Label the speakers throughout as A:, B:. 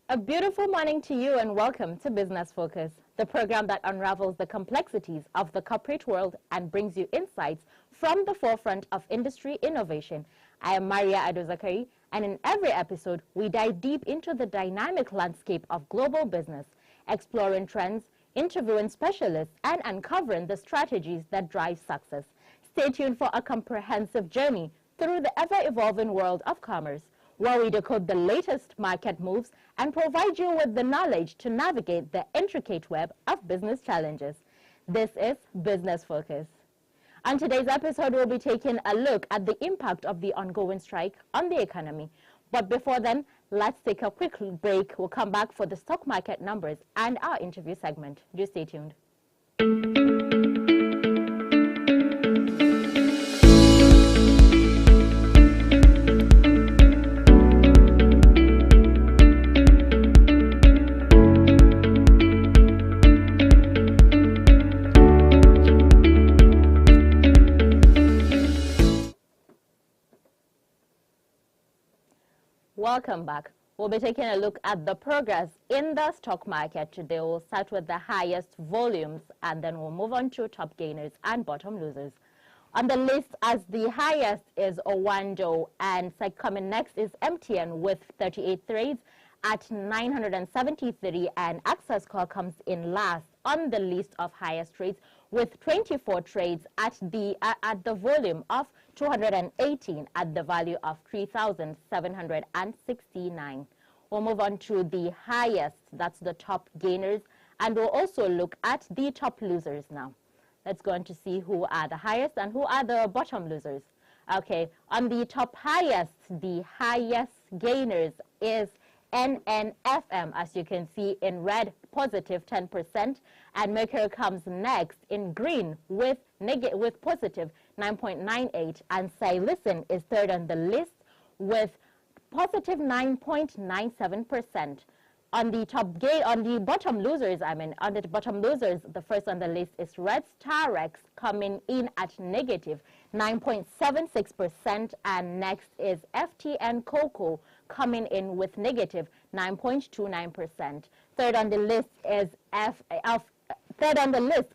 A: A beautiful morning to you and welcome to Business Focus, the program that unravels the complexities of the corporate world and brings you insights from the forefront of industry innovation. I am Maria Ado-Zakari, and in every episode, we dive deep into the dynamic landscape of global business, exploring trends, interviewing specialists, and uncovering the strategies that drive success. Stay tuned for a comprehensive journey through the ever-evolving world of commerce, where we decode the latest market moves and provide you with the knowledge to navigate the intricate web of business challenges. This is Business Focus. On today's episode, we'll be taking a look at the impact of the ongoing strike on the economy. But before then, let's take a quick break. We'll come back for the stock market numbers and our interview segment. Do stay tuned. Welcome back. We'll be taking a look at the progress in the stock market today. We'll start with the highest volumes and then we'll move on to top gainers and bottom losers. On the list as the highest is Owando, and coming next is MTN with 38 trades at 973, and Access Call comes in last on the list of highest trades with 24 trades at the volume of 218 at the value of 3,769. We'll move on to the highest, that's the top gainers, and we'll also look at the top losers now. Let's go on to see who are the highest and who are the bottom losers. Okay, on the top highest, the highest gainers is NNFM, as you can see in red, positive 10%, and Mercury comes next in green with positive 9.98, and Silicon is third on the list with positive 9.97%. On the bottom losers, the first on the list is Red Starex coming in at negative 9.76%, and next is FTN Cocoa coming in with negative 9.29%. Third on the list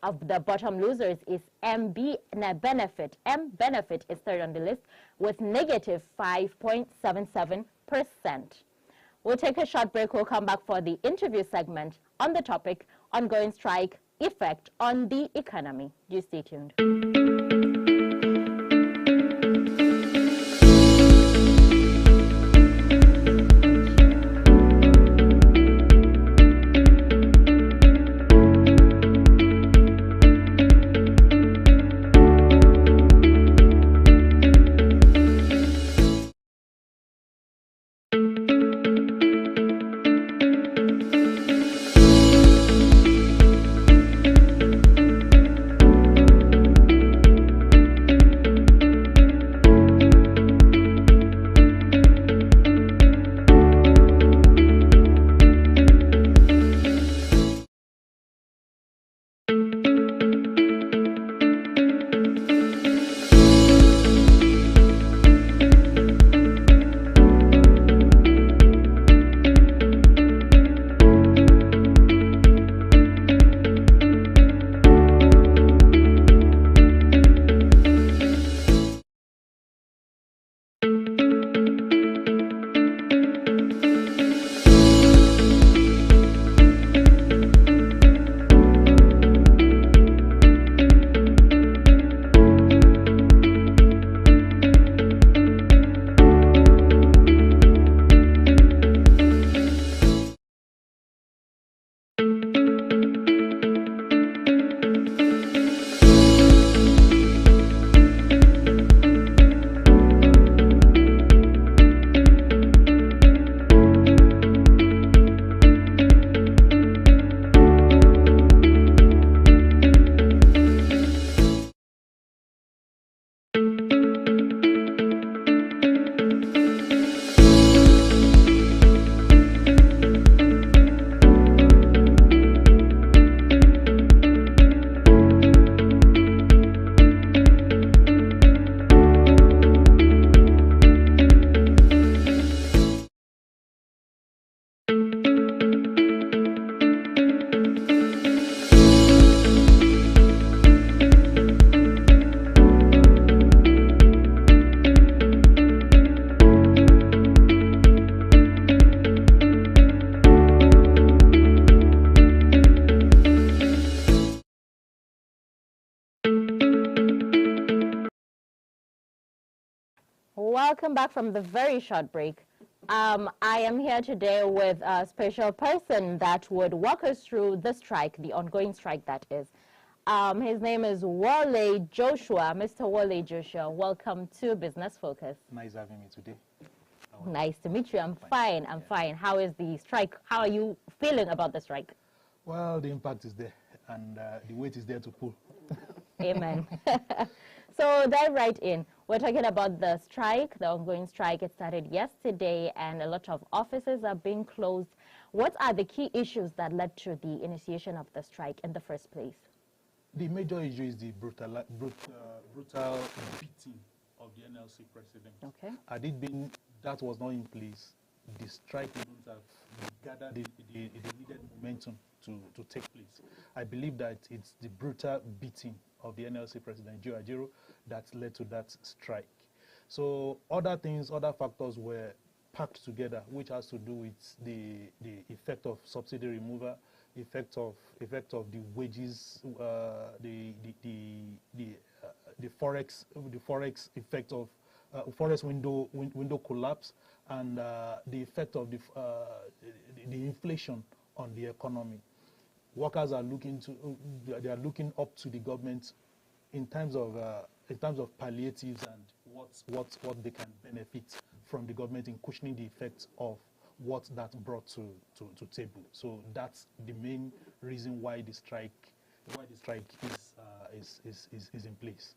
A: of the bottom losers is Benefit. Benefit is third on the list with negative 5.77%. We'll take a short break. We'll come back for the interview segment on the topic ongoing strike effect on the economy. Do stay tuned. welcome back from the very short break. I am here today with a special person that would walk us through the strike, the ongoing strike that is. His name is Wale Joshua. Mr. Wale Joshua, welcome to Business Focus.
B: Nice having me today.
A: Nice to meet you. I'm fine. I'm fine. How is the strike? How are you feeling about the strike?
B: Well, the impact is there, and the weight is there to pull.
A: Amen. So dive right in. We're talking about the strike, the ongoing strike. It started yesterday, and a lot of offices are being closed. What are the key issues that led to the initiation of the strike in the first place?
B: The major issue is the brutal beating of the NLC president.
A: Okay.
B: Had it been that was not in place, the strike wouldn't have gathered the needed momentum to take place. I believe that it's the brutal beating of the NLC president, Joe Ajero, that led to that strike. So other things, other factors were packed together, which has to do with the effect of subsidy removal, effect of the wages, the forex effect of forex window collapse, and the effect of the inflation on the economy. Workers are looking up to the government in terms of palliatives and what they can benefit from the government in cushioning the effects of what that brought to table. So that's the main reason why the strike is in place.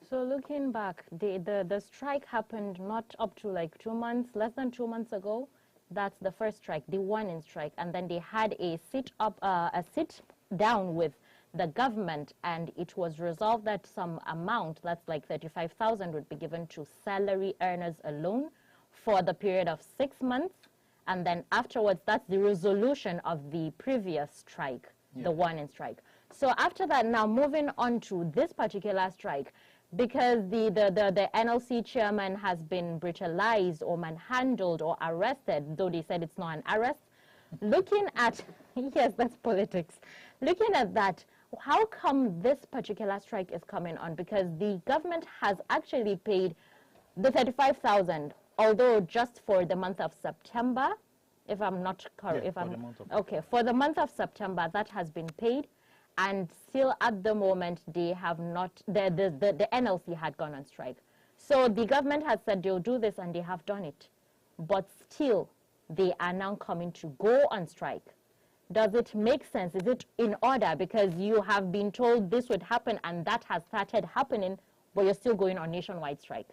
A: So looking back, the strike happened not up to like 2 months, less than 2 months ago. That's the first strike, the one in strike, and then they had a sit down with the government, and it was resolved that some amount, that's like 35,000, would be given to salary earners alone for the period of 6 months, and then afterwards, that's the resolution of the previous strike, the one in strike. So after that, now moving on to this particular strike, because the NLC chairman has been brutalized or manhandled or arrested, though they said it's not an arrest. Looking at, yes, that's politics. Looking at that, how come this particular strike is coming on? Because the government has actually paid the 35,000, although just for the month of September, if I'm not correct.
B: Yeah,
A: for the month of September, that has been paid. And still at the moment, they have not, the NLC had gone on strike. So the government has said they'll do this, and they have done it. But still, they are now coming to go on strike. Does it make sense? Is it in order? Because you have been told this would happen, and that has started happening, but you're still going on nationwide strike.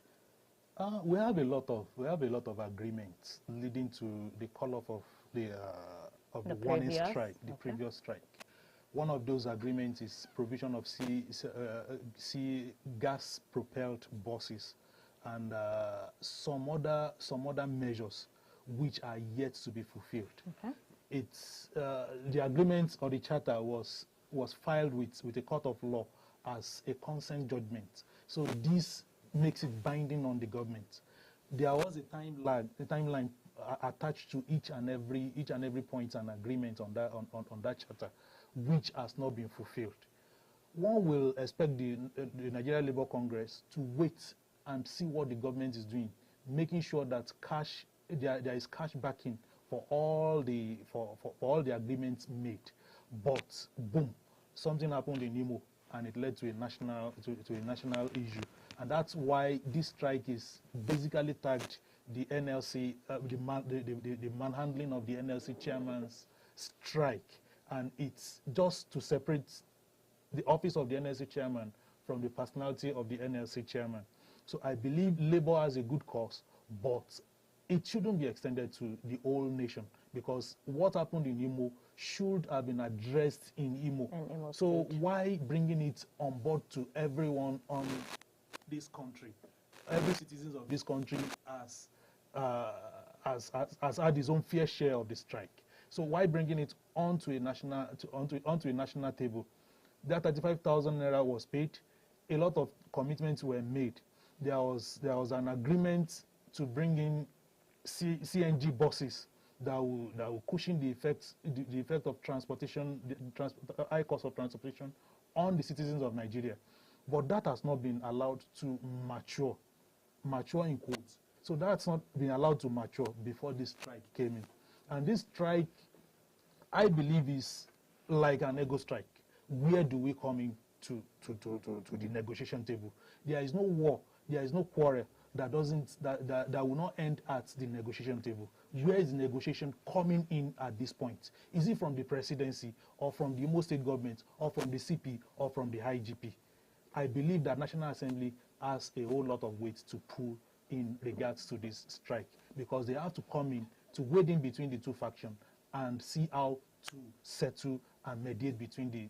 B: We have a lot of agreements leading to the call-off of the one in strike, the previous strike. One of those agreements is provision of gas-propelled buses, and some other measures which are yet to be fulfilled.
A: Okay.
B: It's the agreement or the charter was filed with a court of law as a consent judgment. So this makes it binding on the government. There was a timeline attached to each and every point and agreement on that charter, which has not been fulfilled. One will expect the Nigeria Labour Congress to wait and see what the government is doing, making sure that there is cash backing for all the agreements made. But boom, something happened in Imo, and it led to a national issue, and that's why this strike is basically tagged the NLC, the manhandling of the NLC chairman's strike. And it's just to separate the office of the NLC chairman from the personality of the NLC chairman. So I believe Labour has a good cause, but it shouldn't be extended to the whole nation, because what happened in Imo should have been addressed in Imo. So why bringing it on board to everyone on this country? Every citizen of this country has had his own fair share of the strike. So why bringing it onto a national table? That 35,000 naira was paid. A lot of commitments were made. There was an agreement to bring in CNG buses that will cushion the effect of transportation, the high cost of transportation on the citizens of Nigeria. But that has not been allowed to mature in quotes. So that's not been allowed to mature before this strike came in. And this strike, I believe, is like an ego strike. Where do we come in to the negotiation table? There is no war, there is no quarrel that will not end at the negotiation table. Where is the negotiation coming in at this point? Is it from the presidency, or from the Imo State government, or from the CP, or from the IGP? I believe that National Assembly has a whole lot of weight to pull in regards to this strike, because they have to come in to wade in between the two factions and see how to settle and mediate between the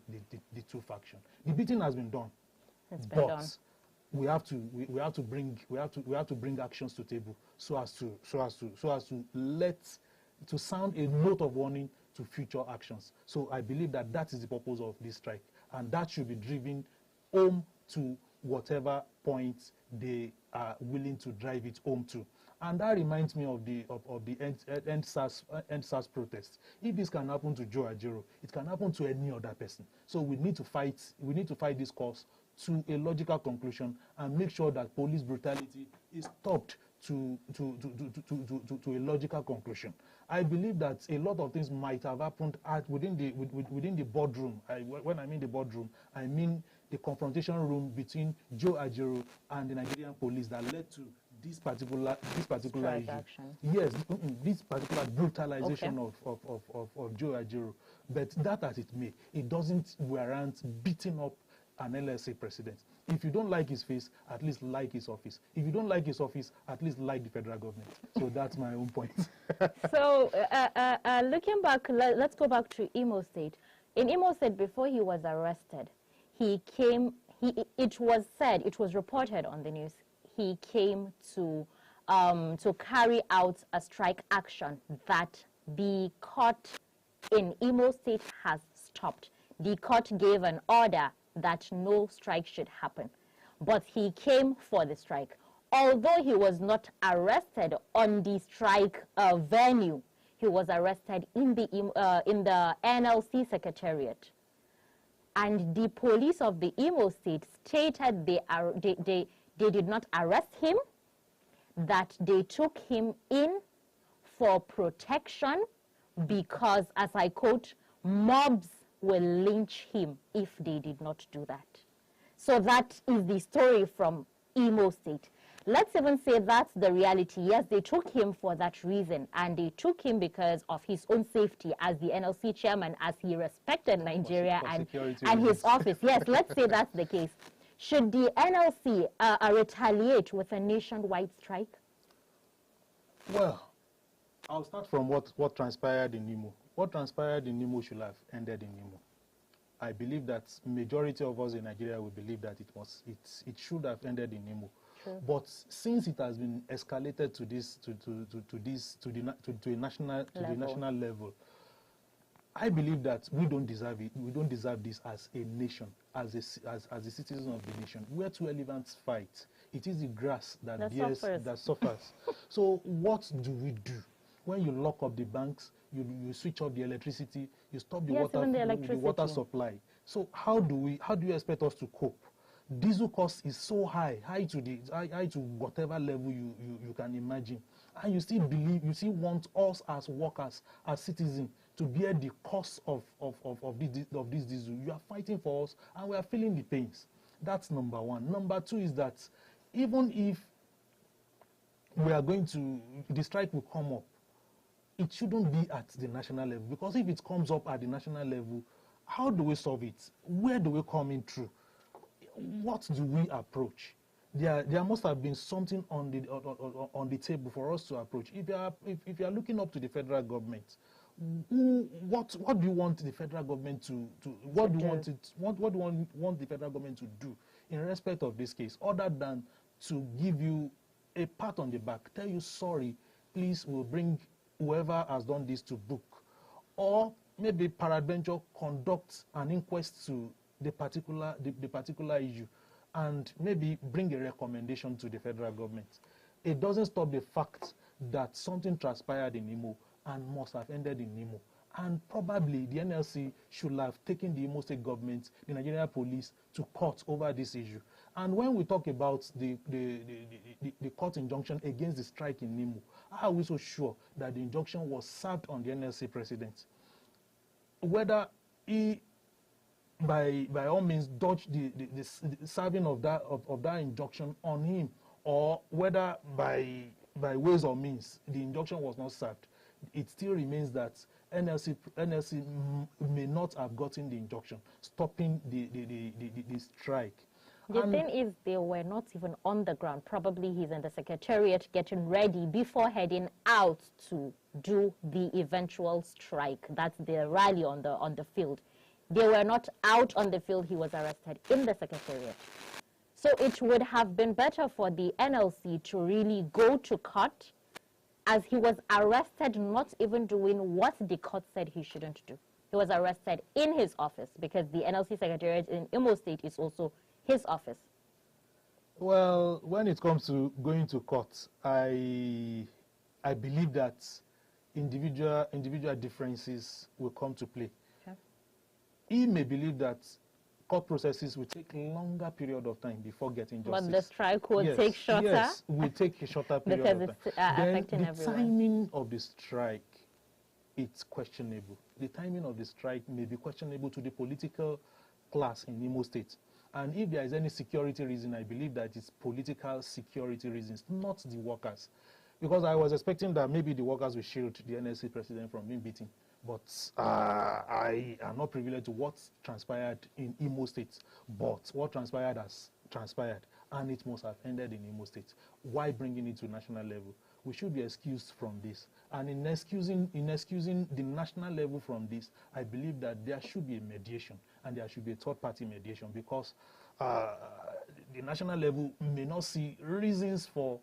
B: two factions. The beating has been done, but we have to bring actions to table so as to sound a note of warning to future actions. So I believe that that is the purpose of this strike, and that should be driven home to whatever point they are willing to drive it home to. And that reminds me of the end SARS protest. If this can happen to Joe Ajero, it can happen to any other person. So we need to fight this cause to a logical conclusion and make sure that police brutality is stopped to a logical conclusion. I believe that a lot of things might have happened within the boardroom. When I mean the boardroom, I mean the confrontation room between Joe Ajero and the Nigerian police that led to this particular issue.
A: Action.
B: Yes, this particular brutalization of Joe Ajero. But that as it may, it doesn't warrant beating up an LSA president. If you don't like his face, at least like his office. If you don't like his office, at least like the federal government. So that's my own point.
A: So looking back, let's go back to Imo State. In Imo State, before he was arrested, it was reported on the news, he came to carry out a strike action that the court in Imo State has stopped. The court gave an order that no strike should happen, but he came for the strike. Although he was not arrested on the strike venue, he was arrested in the NLC secretariat. And the police of the Imo State stated they did not arrest him, that they took him in for protection because, as I quote, mobs will lynch him if they did not do that. So that is the story from Imo State. Let's even say that's the reality. Yes, they took him for that reason, and they took him because of his own safety as the NLC chairman, as he respected Nigeria and his office. Yes, let's say that's the case. Should the NLC retaliate with a nationwide strike?
B: Well, I'll start from what transpired in Imo. What transpired in Imo should have ended in Imo. I believe that majority of us in Nigeria will believe that it should have ended in Imo. Sure. But since it has been escalated to the national level, I believe that we don't deserve it. We don't deserve this as a nation, as a citizen of the nation. We're two elephants fight. It is the grass that suffers. So what do we do when you lock up the banks? You switch off the electricity. You stop the water supply. So how do you expect us to cope? Diesel cost is so high to whatever level you can imagine, and you still want us as workers, as citizens, to bear the cost of this diesel. You are fighting for us, and we are feeling the pains. That's number one. Number two is that even if the strike will come up, it shouldn't be at the national level, because if it comes up at the national level, how do we solve it? Where do we come in through? What do we approach? There must have been something on the table for us to approach. If you are looking up to the federal government, what do you want the federal government to what do you want the federal government to do in respect of this case, other than to give you a pat on the back, tell you sorry, please, we'll bring whoever has done this to book, or maybe peradventure conduct an inquest to the particular issue, and maybe bring a recommendation to the federal government. It doesn't stop the fact that something transpired in Imo and must have ended in Imo. And probably the NLC should have taken the Imo State government, the Nigerian police, to court over this issue. And when we talk about the court injunction against the strike in Nimo, how are we so sure that the injunction was served on the NLC president? Whether he, by all means, dodged the serving of that injunction on him, or whether by ways or means the injunction was not served, it still remains that NLC may not have gotten the injunction stopping the strike.
A: The thing is, they were not even on the ground. Probably he's in the secretariat getting ready before heading out to do the eventual strike. That's the rally on the field. They were not out on the field. He was arrested in the secretariat. So it would have been better for the NLC to really go to court, as he was arrested not even doing what the court said he shouldn't do. He was arrested in his office, because the NLC secretariat in Imo State is also his office.
B: Well, when it comes to going to court, I believe that individual differences will come to play. Okay. He may believe that court processes will take a longer period of time before getting justice.
A: But the strike will take shorter?
B: Yes, will take a shorter period
A: because
B: of time.
A: It's affecting
B: the
A: everyone.
B: Timing of the strike, it's questionable. The timing of the strike may be questionable to the political class in Imo State. And if there is any security reason, I believe that it's political security reasons, not the workers. Because I was expecting that maybe the workers will shield the NLC president from being beaten. But I am not privileged to what transpired in Imo State. But what transpired has transpired, and it must have ended in Imo State. Why bringing it to national level? We should be excused from this. And in excusing the national level from this, I believe that there should be a mediation, and there should be a third-party mediation, because the national level may not see reasons for